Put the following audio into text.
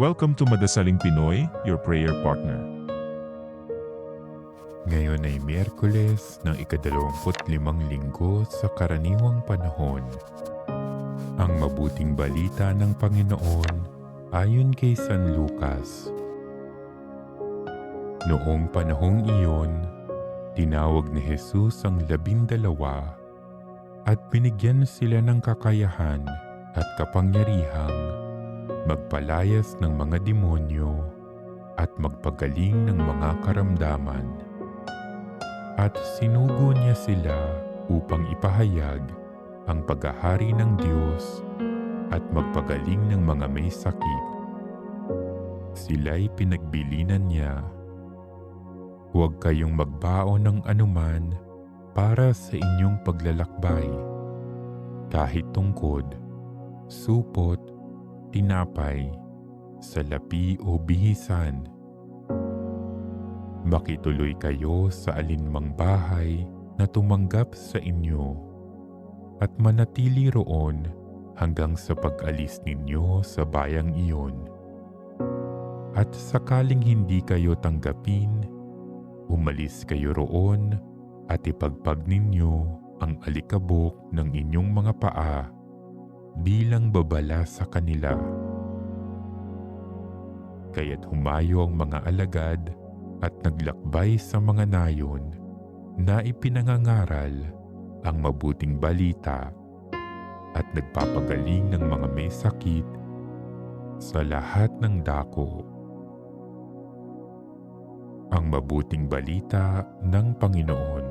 Welcome to Madasaling Pinoy, your prayer partner. Ngayon ay Miyerkules ng ika-25 linggo sa karaniwang panahon. Ang mabuting balita ng Panginoon ayon kay San Lucas. Noong panahong iyon, tinawag ni Jesus ang 12 at binigyan sila ng kakayahan at kapangyarihang magpalayas ng mga demonyo at magpagaling ng mga karamdaman. At sinugo niya sila upang ipahayag ang paghahari ng Diyos at magpagaling ng mga may sakit. Sila'y pinagbilinan niya, "Huwag kayong magbaon ng anuman para sa inyong paglalakbay, kahit tungkod, supot, tinapay, salapi o bihisan. Makituloy kayo sa alinmang bahay na tumanggap sa inyo at manatili roon hanggang sa pag-alis ninyo sa bayang iyon. At sakaling hindi kayo tanggapin, umalis kayo roon at ipagpag ninyo ang alikabok ng inyong mga paa bilang babala sa kanila." Kaya't humayo ang mga alagad at naglakbay sa mga nayon na ipinangangaral ang mabuting balita at nagpapagaling ng mga may sakit sa lahat ng dako. Ang mabuting balita ng Panginoon.